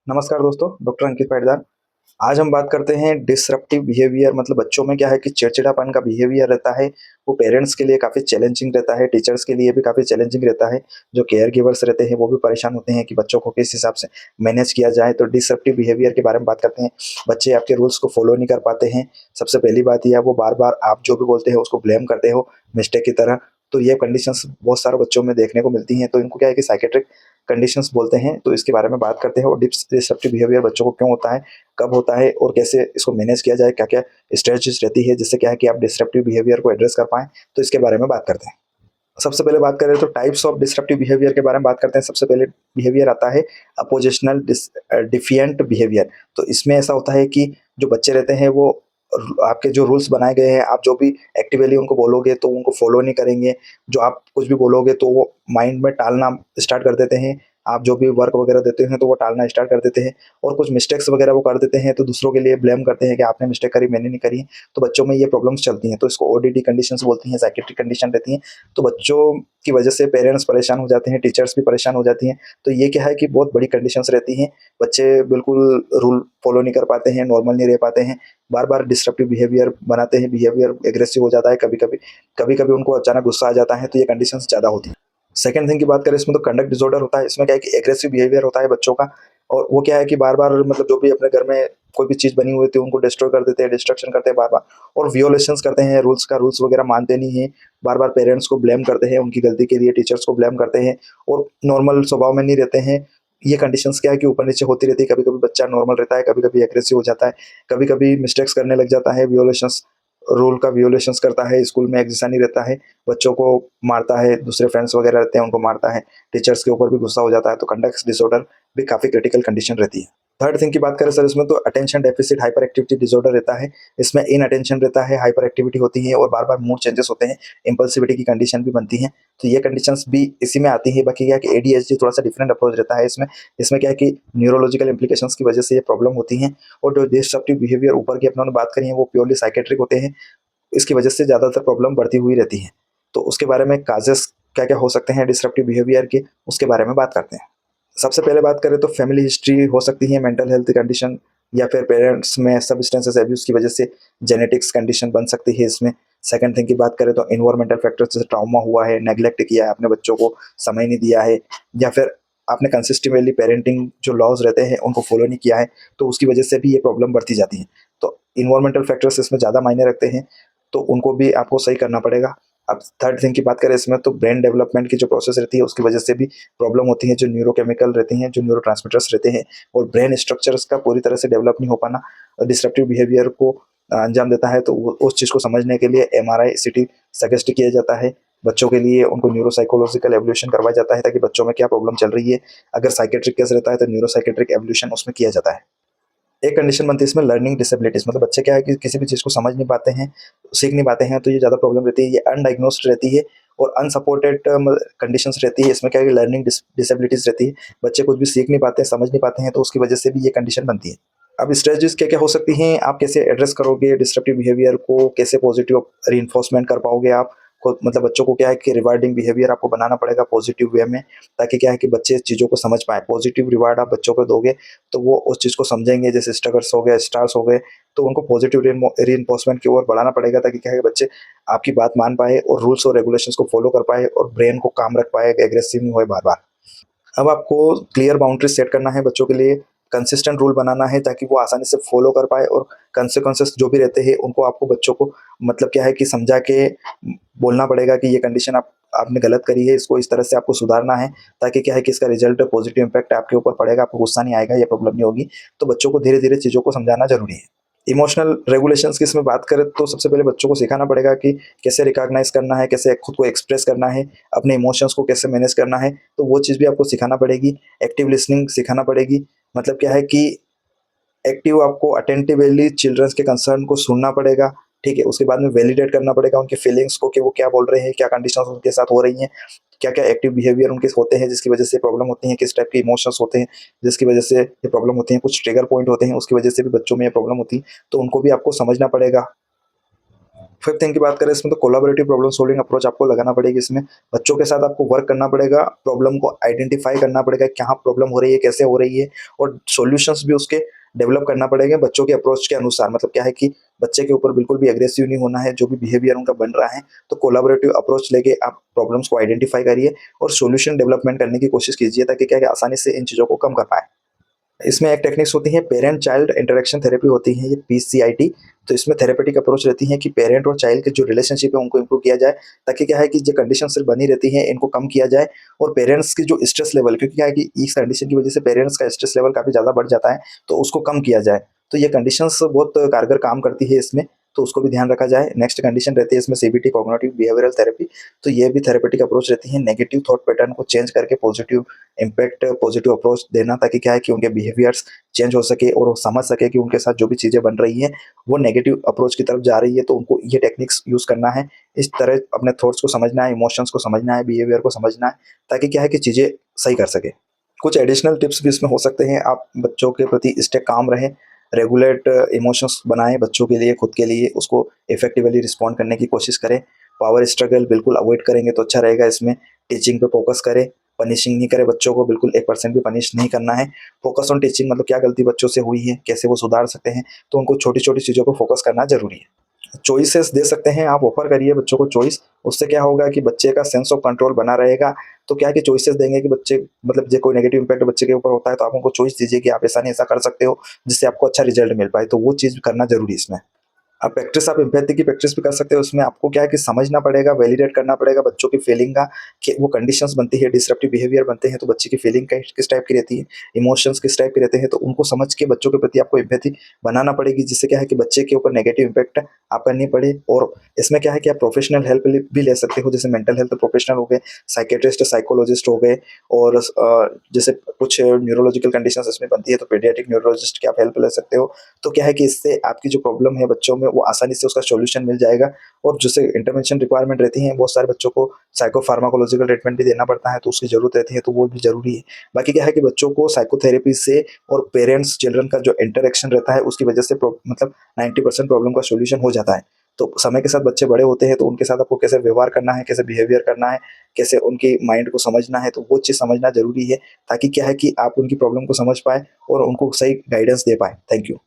नमस्कार दोस्तों, डॉक्टर अंकित पाटीदार। आज हम बात करते हैं डिसरप्टिव बिहेवियर। मतलब बच्चों में क्या है कि चिड़चिड़ापन का बिहेवियर रहता है। वो पेरेंट्स के लिए काफ़ी चैलेंजिंग रहता है, टीचर्स के लिए भी काफ़ी चैलेंजिंग रहता है। जो केयर गिवर्स रहते हैं वो भी परेशान होते हैं कि बच्चों को किस हिसाब से मैनेज किया जाए। तो डिसरप्टिव बिहेवियर के बारे में बात करते हैं। बच्चे आपके रूल्स को फॉलो नहीं कर पाते हैं। सबसे पहली बात ये है, वो बार-बार आप जो भी बोलते हैं उसको ब्लेम करते हो मिस्टेक की तरह। तो ये कंडीशंस बहुत सारे बच्चों में देखने को मिलती हैं। तो इनको क्या है कि साइकियाट्रिक कंडीशंस बोलते हैं। तो इसके बारे में बात करते हैं और डिसरप्टिव बिहेवियर बच्चों को क्यों होता है, कब होता है और कैसे इसको मैनेज किया जाए, क्या-क्या स्ट्रेटजीज रहती है जिससे क्या है कि आप डिसरप्टिव बिहेवियर को एड्रेस कर पाएँ। तो इसके बारे में बात करते हैं। सबसे पहले बात करें तो टाइप्स ऑफ डिसरप्टिव बिहेवियर के बारे में बात करते हैं। सबसे पहले बिहेवियर आता है अपोजिशनल डिफिएंट बिहेवियर। तो इसमें ऐसा होता है कि जो बच्चे रहते हैं वो आपके जो रूल्स बनाए गए हैं, आप जो भी एक्टिवली उनको बोलोगे तो उनको फॉलो नहीं करेंगे। जो आप कुछ भी बोलोगे तो वो माइंड में टालना स्टार्ट कर देते हैं। आप जो भी वर्क वगैरह देते हैं तो वो टालना स्टार्ट कर देते हैं और कुछ मिस्टेक्स वगैरह वो कर देते हैं तो दूसरों के लिए ब्लेम करते हैं कि आपने मिस्टेक करी, मैंने नहीं करी। तो बच्चों में ये प्रॉब्लम्स चलती हैं। तो इसको ओडीडी कंडीशंस बोलती हैं, साइकियाट्रिक कंडीशन रहती हैं। तो बच्चों की वजह से पेरेंट्स परेशान हो जाते हैं, टीचर्स भी परेशान हो जाती हैं। तो ये क्या है कि बहुत बड़ी कंडीशंस रहती हैं। बच्चे बिल्कुल रूल फॉलो नहीं कर पाते हैं, नॉर्मल नहीं रह पाते हैं, बार-बार डिस्ट्रप्टिव बिहेवियर बनाते हैं, बिहेवियर एग्रेसिव हो जाता है कभी-कभी। कभी-कभी उनको अचानक गुस्सा आ जाता है, तो ये कंडीशंस ज़्यादा होती हैं। सेकंड थिंग की बात करें इसमें तो कंडक्ट डिसऑर्डर होता है। इसमें क्या है कि एग्रेसिव बिहेवियर होता है बच्चों का और वो क्या है कि बार-बार मतलब जो भी अपने घर में कोई भी चीज़ बनी हुई होती है उनको डिस्ट्रॉय कर देते हैं, डिस्ट्रक्शन करते हैं बार-बार और वियोलेशंस करते हैं रूल्स वगैरह मानते नहीं हैं। बार-बार पेरेंट्स को ब्लेम करते हैं उनकी गलती के लिए, टीचर्स को ब्लेम करते हैं और नॉर्मल स्वभाव में नहीं रहते हैं। ये कंडीशंस क्या है कि ऊपर-नीचे होती रहती है। कभी-कभी बच्चा नॉर्मल रहता है, कभी-कभी एग्रेसिव हो जाता है, कभी-कभी मिस्टेक्स करने लग जाता है, वियोलेशंस रूल का वियोलेशंस करता है, स्कूल में एक जैसा नहीं रहता है, बच्चों को मारता है, दूसरे फ्रेंड्स वगैरह रहते हैं उनको मारता है, टीचर्स के ऊपर भी गुस्सा हो जाता है। तो कंडक्ट डिसऑर्डर भी काफ़ी क्रिटिकल कंडीशन रहती है। थर्ड थिंग की बात करें सर इसमें तो attention deficit hyper activity disorder रहता है। इसमें इनअटेंशन रहता है, हाइपर एक्टिविटी होती है और बार-बार मूड चेंजेस होते हैं, इम्पल्सिविटी की कंडीशन भी बनती है। तो ये कंडीशंस भी इसी में आती है। बाकी क्या है कि एडीएचडी थोड़ा-सा डिफरेंट अप्रोच रहता है इसमें। इसमें क्या है कि न्यूरोलॉजिकल इंप्लिकेशंस की वजह से ये प्रॉब्लम होती हैं और जो डिसरप्टिव बिहेवियर ऊपर की अपने बात करी है वो प्योरली साइकियाट्रिक होते हैं। इसकी वजह से ज़्यादातर प्रॉब्लम बढ़ती हुई रहती है। तो उसके बारे में काजेज़ क्या-क्या हो सकते हैं डिसरप्टिव बिहेवियर के, उसके बारे में बात करते हैं। सबसे पहले बात करें तो फैमिली हिस्ट्री हो सकती है, मेंटल हेल्थ कंडीशन या फिर पेरेंट्स में सब्सटेंसेस अब्यूज़ की वजह से जेनेटिक्स कंडीशन बन सकती है इसमें। सेकंड थिंग की बात करें तो एनवायरमेंटल फैक्टर्स जैसे ट्रॉमा हुआ है, नेग्लेक्ट किया है आपने बच्चों को, समय नहीं दिया है या फिर आपने कंसिस्टेंटली पेरेंटिंग जो लॉज़ रहते हैं उनको फॉलो नहीं किया है, तो उसकी वजह से भी ये प्रॉब्लम बढ़ती जाती है। तो एनवायरमेंटल फैक्टर्स इसमें ज़्यादा मायने रखते हैं, तो उनको भी आपको सही करना पड़ेगा। अब थर्ड थिंग की बात करें इसमें तो ब्रेन डेवलपमेंट की जो प्रोसेस रहती है उसकी वजह से भी प्रॉब्लम होती है। जो न्यूरोकेमिकल रहती हैं, जो न्यूरोट्रांसमीटर्स रहते हैं और ब्रेन स्ट्रक्चर्स का पूरी तरह से डेवलप नहीं हो पाना डिसरप्टिव बिहेवियर को अंजाम देता है। तो उस चीज़ को समझने के लिए एमआरआई, सीटी सजेस्ट किया जाता है। बच्चों के लिए उनको न्यूरोसाइकोलॉजिकल एवोल्यूशन करवाया जाता है ताकि बच्चों में क्या प्रॉब्लम चल रही है। अगर साइकियाट्रिक केस रहता है तो न्यूरोसाइकियाट्रिक एवोल्यूशन उसमें किया जाता है। एक कंडीशन बनती है इसमें लर्निंग डिसेबिलिटीज़। मतलब बच्चे क्या है कि किसी भी चीज़ को समझ नहीं पाते हैं, सीख नहीं पाते हैं, तो ये ज़्यादा प्रॉब्लम रहती है। ये अनडायग्नोस्ड रहती है और अनसपोर्टेड कंडीशंस रहती है। इसमें क्या है कि लर्निंग डिसेबिलिटीज़ रहती है। बच्चे कुछ भी सीख नहीं पाते हैं, समझ नहीं पाते हैं, तो उसकी वजह से भी ये कंडीशन बनती है। अब स्ट्रेटजीज़ क्या-क्या हो सकती हैं, आप कैसे एड्रेस करोगे डिस्ट्रप्टिव बिहेवियर को, कैसे पॉजिटिव रिइंफोर्समेंट कर पाओगे आप खुद। मतलब बच्चों को क्या है कि रिवार्डिंग बिहेवियर आपको बनाना पड़ेगा पॉजिटिव वे में, ताकि क्या है कि बच्चे चीज़ों को समझ पाएँ। पॉजिटिव रिवार्ड आप बच्चों को दोगे तो वो उस चीज़ को समझेंगे। जैसे स्टिकर्स हो गए, स्टार्स हो गए, तो उनको पॉजिटिव रीइंफोर्समेंट की ओर बढ़ाना पड़ेगा ताकि क्या है कि बच्चे आपकी बात मान पाएँ और रूल्स और रेगुलेशंस को फॉलो कर पाएँ और ब्रेन को काम रख पाएँ, एग्रेसिव नहीं होए बार-बार। अब आपको क्लियर बाउंड्री सेट करना है बच्चों के लिए, कंसिस्टेंट रूल बनाना है ताकि वो आसानी से फॉलो कर पाएँ और कॉन्सिक्वेंसेस जो भी रहते हैं उनको आपको बच्चों को मतलब क्या है कि समझा के बोलना पड़ेगा कि ये कंडीशन आपने गलत करी है, इसको इस तरह से आपको सुधारना है ताकि क्या है कि इसका रिजल्ट पॉजिटिव इम्पैक्ट आपके ऊपर पड़ेगा, आपको गुस्सा नहीं आएगा, ये प्रॉब्लम नहीं होगी। तो बच्चों को धीरे-धीरे चीज़ों को समझाना ज़रूरी है। इमोशनल रेगुलेशंस की इसमें बात करें तो सबसे पहले बच्चों को सिखाना पड़ेगा कि कैसे रिकॉग्नाइज़ करना है, कैसे खुद को एक्सप्रेस करना है, अपने इमोशंस को कैसे मैनेज करना है, तो वो चीज़ भी आपको सिखाना पड़ेगी। एक्टिव लिसनिंग सिखाना पड़ेगी। मतलब क्या है कि एक्टिव आपको अटेंटिवली चिल्ड्रंस के कंसर्न को सुनना पड़ेगा, ठीक है? उसके बाद में वैलिडेट करना पड़ेगा उनके फीलिंग्स को कि वो क्या बोल रहे हैं, क्या कंडीशंस उनके साथ हो रही हैं, क्या-क्या एक्टिव बिहेवियर उनके होते हैं जिसकी वजह से प्रॉब्लम होती है, किस टाइप के इमोशंस होते हैं जिसकी वजह से ये प्रॉब्लम होती है, कुछ ट्रिगर पॉइंट होते हैं उसकी वजह से भी बच्चों में ये प्रॉब्लम होती है, तो उनको भी आपको समझना पड़ेगा। फिफ्थ थिंग की बात करें इसमें, तो कोलैबोरेटिव प्रॉब्लम सॉल्विंग अप्रोच आपको लगाना पड़ेगी इसमें। बच्चों के साथ आपको वर्क करना पड़ेगा, प्रॉब्लम को आइडेंटिफाई करना पड़ेगा, कहाँ प्रॉब्लम हो रही है, कैसे हो रही है, और सॉल्यूशंस भी उसके डेवलप करना पड़ेंगे बच्चों के अप्रोच के अनुसार। मतलब क्या है कि बच्चे के ऊपर बिल्कुल भी एग्रेसिव नहीं होना है, जो भी बिहेवियर उनका बन रहा है। तो कोलैबोरेटिव अप्रोच लेके आप प्रॉब्लम्स को आइडेंटिफाई करिए और सॉल्यूशन डेवलपमेंट करने की कोशिश कीजिए, ताकि क्या है कि आसानी से इन चीज़ों को कम कर पाएँ। इसमें एक टेक्निक्स होती है, पेरेंट चाइल्ड इंटरेक्शन थेरेपी होती है, ये पीसीआईटी। तो इसमें थेरेपेटिक अप्रोच रहती है कि पेरेंट और चाइल्ड के जो रिलेशनशिप है उनको इंप्रूव किया जाए, ताकि क्या है कि जो कंडीशन सिर्फ बनी रहती है इनको कम किया जाए। और पेरेंट्स की जो स्ट्रेस लेवल, क्योंकि क्या है कि इस कंडीशन की वजह से पेरेंट्स का स्ट्रेस लेवल काफ़ी ज़्यादा बढ़ जाता है, तो उसको कम किया जाए। तो ये कंडीशंस बहुत कारगर काम करती है इसमें, तो उसको भी ध्यान रखा जाए। नेक्स्ट कंडीशन रहती है इसमें सीबीटी, कॉग्निटिव बिहेवियरल थेरेपी। तो ये भी थेरेपेटिक अप्रोच रहती है, नेगेटिव थॉट पैटर्न को चेंज करके पॉजिटिव इम्पैक्ट, पॉजिटिव अप्रोच देना, ताकि क्या है कि उनके बिहेवियर्स चेंज हो सके और वो समझ सके कि उनके साथ जो भी चीज़ें बन रही हैं वो नेगेटिव अप्रोच की तरफ जा रही है। तो उनको ये टेक्निक्स यूज़ करना है, इस तरह अपने थॉट्स को समझना है, इमोशंस को समझना है, बिहेवियर को समझना है, ताकि क्या है कि चीज़ें सही कर सके। कुछ एडिशनल टिप्स भी इसमें हो सकते हैं, आप बच्चों के प्रति स्टे काम रहें, रेगुलेट इमोशंस बनाएं बच्चों के लिए, खुद के लिए, उसको इफेक्टिवली रिस्पॉन्ड करने की कोशिश करें। पावर स्ट्रगल बिल्कुल अवॉइड करेंगे तो अच्छा रहेगा इसमें। टीचिंग पे फोकस करें, पनिशिंग नहीं करें बच्चों को, बिल्कुल 1% भी पनिश नहीं करना है। फोकस ऑन टीचिंग, मतलब क्या गलती बच्चों से हुई है, कैसे वो सुधार सकते हैं, तो उनको छोटी छोटी चीज़ों को फोकस करना जरूरी है। चॉइसेस दे सकते हैं आप, ऑफर करिए बच्चों को चॉइस। उससे क्या होगा कि बच्चे का सेंस ऑफ कंट्रोल बना रहेगा। तो क्या है कि चॉइसेस देंगे कि बच्चे, मतलब जो कोई नेगेटिव इंपैक्ट बच्चे के ऊपर होता है, तो आप उनको चॉइस दीजिए कि आप ऐसा नहीं ऐसा कर सकते हो, जिससे आपको अच्छा रिजल्ट मिल पाए। तो वो चीज़ करना जरूरी है इसमें। आप प्रैक्टिस, आप एम्पैथी की प्रैक्टिस भी कर सकते हो। उसमें आपको क्या है कि समझना पड़ेगा, वैलिडेट करना पड़ेगा बच्चों की फीलिंग का, कि वो कंडीशंस बनती है, डिसरप्टिव बिहेवियर बनते हैं, तो बच्चे की फीलिंग किस टाइप की रहती है, इमोशंस किस टाइप के रहते हैं। तो उनको समझ के बच्चों के प्रति आपको एम्पैथी बनाना पड़ेगी, जिससे क्या है कि बच्चे के ऊपर नेगेटिव इंपैक्ट आपका नहीं पड़े। और इसमें क्या है कि आप प्रोफेशनल हेल्प भी ले सकते हो, जैसे मेंटल हेल्थ प्रोफेशनल हो गए, साइकेट्रिस्ट, साइकोलॉजिस्ट हो गए, और जैसे कुछ न्यूरोलॉजिकल कंडीशंस इसमें बनती है, तो पेडियाट्रिक न्यूरोलॉजिस्ट की आप हेल्प ले सकते हो। तो क्या है कि इससे आपकी जो प्रॉब्लम है बच्चों में, वो आसानी से उसका सॉल्यूशन मिल जाएगा। और जैसे इंटरवेंशन रिक्वायरमेंट रहती है, बहुत सारे बच्चों को साइको फार्माकोलॉजिकल ट्रीटमेंट भी देना पड़ता है, तो उसकी जरूरत रहती है, तो वो भी जरूरी है। बाकी क्या है कि बच्चों को साइकोथेरेपी से और पेरेंट्स चिल्ड्रन का जो इंटरेक्शन रहता है उसकी वजह से मतलब 90% प्रॉब्लम का सॉल्यूशन हो जाता है। तो समय के साथ बच्चे बड़े होते हैं, तो उनके साथ आपको कैसे व्यवहार करना है, कैसे बिहेवियर करना है, कैसे उनकी माइंड को समझना है, तो वो चीज़ समझना जरूरी है, ताकि क्या है कि आप उनकी प्रॉब्लम को समझ पाए और उनको सही गाइडेंस दे पाए। Thank you.